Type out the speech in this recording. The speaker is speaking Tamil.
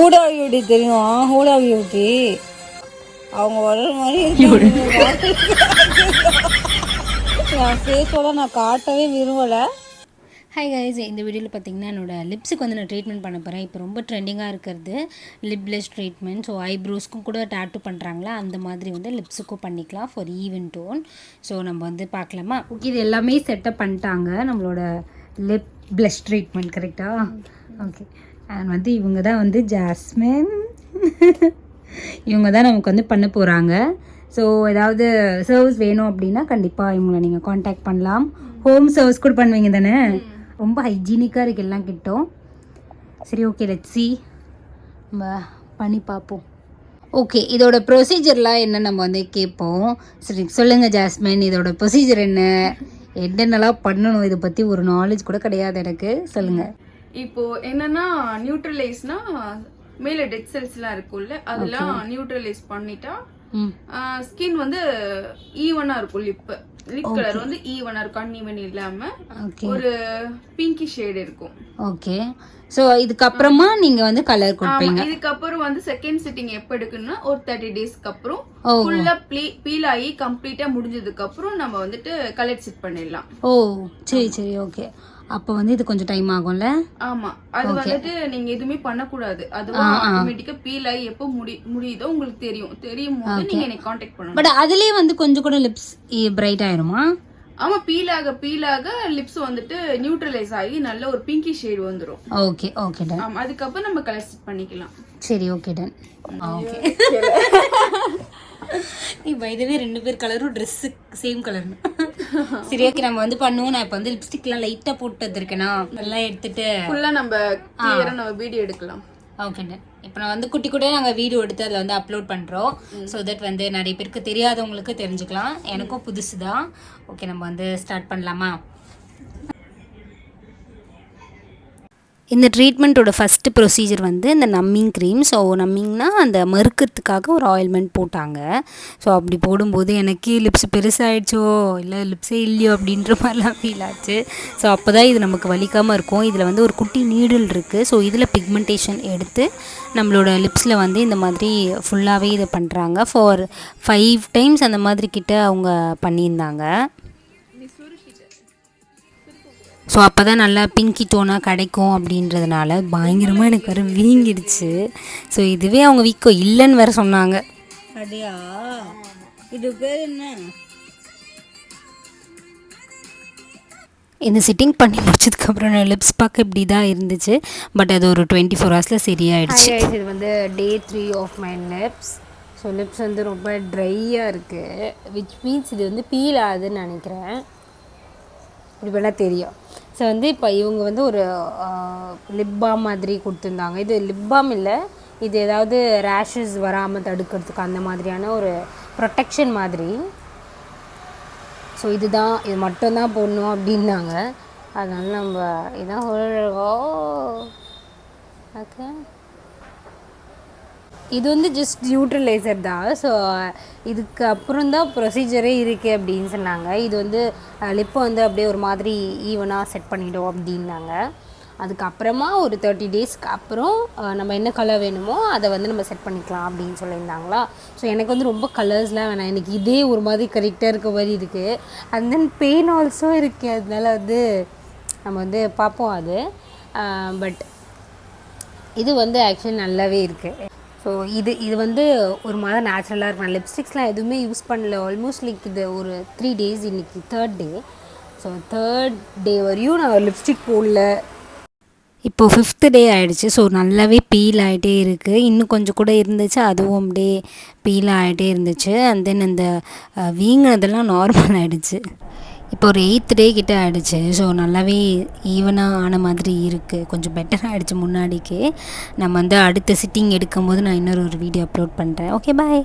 ஹூடா பியூட்டி தெரியும், ஹூடா பியூட்டி. அவங்க வர்ற மாதிரி என் ஃபேஸோட நான் காட்டவே விரும்பலை. ஹாய் கைஸ், இந்த வீடியோவில் பார்த்தீங்கன்னா என்னோடய லிப்ஸுக்கு வந்து நான் ட்ரீட்மெண்ட் பண்ண போகிறேன். இப்போ ரொம்ப ட்ரெண்டிங்காக இருக்கிறது லிப் பிளஷ் ட்ரீட்மெண்ட். ஸோ ஐப்ரோஸ்க்கும் கூட டேட்டூ பண்ணுறாங்களா, அந்த மாதிரி வந்து லிப்ஸுக்கும் பண்ணிக்கலாம் ஃபார் ஈவன் டோன். ஸோ நம்ம வந்து பார்க்கலாமா? ஓகே, இது எல்லாமே செட்டப் பண்ணிட்டாங்க நம்மளோட லிப் பிளஷ் ட்ரீட்மெண்ட். கரெக்டாக? ஓகே. அண்ட் வந்து இவங்க தான் வந்து ஜாஸ்மின். இவங்க தான் நமக்கு வந்து பண்ண போகிறாங்க. ஸோ ஏதாவது சர்வீஸ் வேணும் அப்படின்னா கண்டிப்பாக இவங்களை நீங்கள் காண்டாக்ட் பண்ணலாம். ஹோம் சர்வீஸ் கூட பண்ணுவீங்க தானே? ரொம்ப ஹைஜீனிக்காக இருக்குது எல்லாம் கிட்டோம். சரி, ஓகே, லெட்ஸ் சி, நம்ம பண்ணி பார்ப்போம். ஓகே, இதோட ப்ரொசீஜர்லாம் என்ன நம்ம வந்து கேட்போம். சரி, சொல்லுங்கள் ஜாஸ்மின், இதோட ப்ரொசீஜர் என்ன, என்னென்னலாம் பண்ணணும், இதை பற்றி ஒரு நாலேஜ் கூட கிடையாது எனக்கு, சொல்லுங்கள். இப்போ என்னன்னா நியூட்ரலைஸ்னா மேல டெட் செல்ஸ்லாம் இருக்கும்ல, அதெல்லாம் நியூட்ரலைஸ் பண்ணிட்டா ஸ்கின் வந்து ஈவனா இருக்கும். லிப் கலர் வந்து ஈவனா இருக்கும், அன்ஈவன் இல்லாம ஒரு பிங்கி ஷேட் இருக்கும். ஓகே, சோ இதுக்கு அப்புறமா நீங்க வந்து கலர் கொடுப்பீங்க. இதுக்கு அப்புறம் வந்து செகண்ட் சிட்டிங் எப்ப எடுக்கணும்னா ஒரு 30 டேஸ்க்கு அப்புறம் ஃபுல்லா பீல் ஆகி கம்ப்ளீட்டா முடிஞ்சதுக்கு அப்புறம் நம்ம வந்துட்டு கலர் செட் பண்ணிடலாம். ஓ, சரி சரி, ஓகே. அப்ப வந்து இது கொஞ்சம் டைம் ஆகும்ல? ஆமா, அது வந்துட்டு நீங்க எதுவுமே பண்ண கூடாது. அதுவா ஆட்டோமேட்டிக்கா பீல் ஆகி எப்போ முடியுதோ உங்களுக்கு தெரியும் போது நீங்க என்னை காண்டாக்ட் பண்ணணும். பட் அதுலயே வந்து கொஞ்சம் கூட லிப்ஸ் பிரைட் ஆயிருமா? ஆமா, பீல் ஆக லிப்ஸ் வந்துட்டு நியூட்ரலைஸ் ஆகி நல்ல ஒரு பிங்கி ஷேட் வந்துரும். Okay okay done. ஆமா, அதுக்கப்புறம் நம்ம கலர் செட் பண்ணிக்கலாம். சரி, ஓகே டன். ஓகே. நீ பை தி வே ரெண்டு பேர் கலரும் ட்ரெஸ் சேம் கலர். சரி, ஓகே, நம்ம வந்து பண்ணுவோம். நான் இப்போ வந்து லிப்ஸ்டிக்லாம் லைட்டாக போட்டு வந்திருக்கேனா, நல்லா எடுத்துட்டு ஃபுல்லா நம்ம கிளியரா நம்ம வீடியோ எடுக்கலாம். Okay done. இப்போ நான் வந்து குட்டி குட்டியாக நாங்கள் வீடியோ எடுத்து அதில் வந்து அப்லோட் பண்ணுறோம். ஸோ தட் வந்து நிறைய பேருக்கு தெரியாதவங்களுக்கு தெரிஞ்சுக்கலாம். எனக்கும் புதுசு தான். ஓகே, நம்ம வந்து ஸ்டார்ட் பண்ணலாமா? இந்த ட்ரீட்மெண்ட்டோட ஃபஸ்ட்டு ப்ரொசீஜர் வந்து இந்த நம்மிங் க்ரீம். ஸோ நம்மிங்னா அந்த மறுக்கிறதுக்காக ஒரு ஆயில்மெண்ட் போட்டாங்க. ஸோ அப்படி போடும்போது எனக்கு லிப்ஸ் பெருசாகிடுச்சோ இல்லை லிப்ஸே இல்லையோ அப்படின்ற மாதிரிலாம் ஃபீல் ஆச்சு. ஸோ அப்போ தான் இது நமக்கு வலிக்காமல் இருக்கும். இதில் வந்து ஒரு குட்டி நீடில் இருக்குது. ஸோ இதில் பிக்மெண்டேஷன் எடுத்து நம்மளோட லிப்ஸில் வந்து இந்த மாதிரி ஃபுல்லாகவே இதை பண்ணுறாங்க. ஃபார் 5 டைம்ஸ் அந்த மாதிரி கிட்ட அவங்க பண்ணியிருந்தாங்க. ஸோ அப்போ தான் நல்லா பிங்கி டோனாக கிடைக்கும் அப்படின்றதுனால பயங்கரமாக எனக்கு வேறு வீங்கிடுச்சு. ஸோ இதுவே அவங்க வீக்கோ இல்லைன்னு வேறு சொன்னாங்க. அப்படியா? இது பேர் என்ன? இந்த சிட்டிங் பண்ணி முடிச்சதுக்கப்புறம் லிப்ஸ் பார்க்க இப்படி தான் இருந்துச்சு. பட் அது ஒரு 24 ஹவர்ஸில் சரியாயிடுச்சு. இது வந்து day 3 of my lips. So lips வந்து ரொம்ப ட்ரையாக இருக்குது, விச் மீன்ஸ் இது வந்து பீல் ஆகுதுன்னு நினைக்கிறேன். இப்படி வேணால் தெரியும். ஸோ வந்து இப்போ இவங்க வந்து ஒரு லிப் பாம் மாதிரி கொடுத்துருந்தாங்க. இது லிப் பாம் இல்லை, இது ஏதாவது ரேஷஸ் வராமல் தடுக்கிறதுக்கு அந்த மாதிரியான ஒரு ப்ரொடெக்ஷன் மாதிரி. ஸோ இது மட்டும்தான் போடணும் அப்படின்னாங்க. அதனால நம்ம இதான் ஓகே. இது வந்து ஜஸ்ட் நியூட்ரலைசர் தான். ஸோ இதுக்கு அப்புறம் தான் ப்ரொசீஜரே இருக்குது அப்படின்னு சொன்னாங்க. இது வந்து லிப்பை வந்து அப்படியே ஒரு மாதிரி ஈவனாக செட் பண்ணிவிடும் அப்படின்னாங்க. அதுக்கப்புறமா ஒரு 30 டேஸ்க்கு அப்புறம் நம்ம என்ன கலர் வேணுமோ அதை வந்து நம்ம செட் பண்ணிக்கலாம் அப்படின்னு சொல்லியிருந்தாங்களா. ஸோ எனக்கு வந்து ரொம்ப கலர்ஸ்லாம் வேணாம், எனக்கு இதே ஒரு மாதிரி கரெக்டாக இருக்க மாதிரி இருக்குது. அண்ட் தென் பெயின் ஆல்சோ இருக்குது. அதனால வந்து நம்ம வந்து பார்ப்போம் அது. பட் இது வந்து ஆக்சுவலி நல்லாவே இருக்குது. ஸோ இது வந்து ஒரு மாதிரி நேச்சுரலாக இருக்கும். நான் லிப்ஸ்டிக்ஸ்லாம் எதுவுமே யூஸ் பண்ணல. ஆல்மோஸ்ட் லைக் இது ஒரு 3 டேஸ், இன்றைக்கி 3rd டே. ஸோ 3rd டே வரையும் நான் லிப்ஸ்டிக் போடல. இப்போது 5th டே ஆகிடுச்சு. ஸோ நல்லாவே பீல் ஆகிட்டே இருக்குது. இன்னும் கொஞ்சம் கூட இருந்துச்சு, அதுவும் அப்படியே பீல் ஆகிட்டே இருந்துச்சு. அண்ட் தென் இந்த வீங்கினதெல்லாம் நார்மல் ஆகிடுச்சு. இப்போ ஒரு 8th டே கிட்ட ஆகிடுச்சு. ஸோ நல்லாவே ஈவனாக ஆன மாதிரி இருக்குது, கொஞ்சம் பெட்டராக ஆகிடுச்சு முன்னாடிக்கு. நம்ம வந்து அடுத்த சிட்டிங் எடுக்கும்போது நான் இன்னொரு வீடியோ அப்லோட் பண்ணுறேன். ஓகே, பாய்.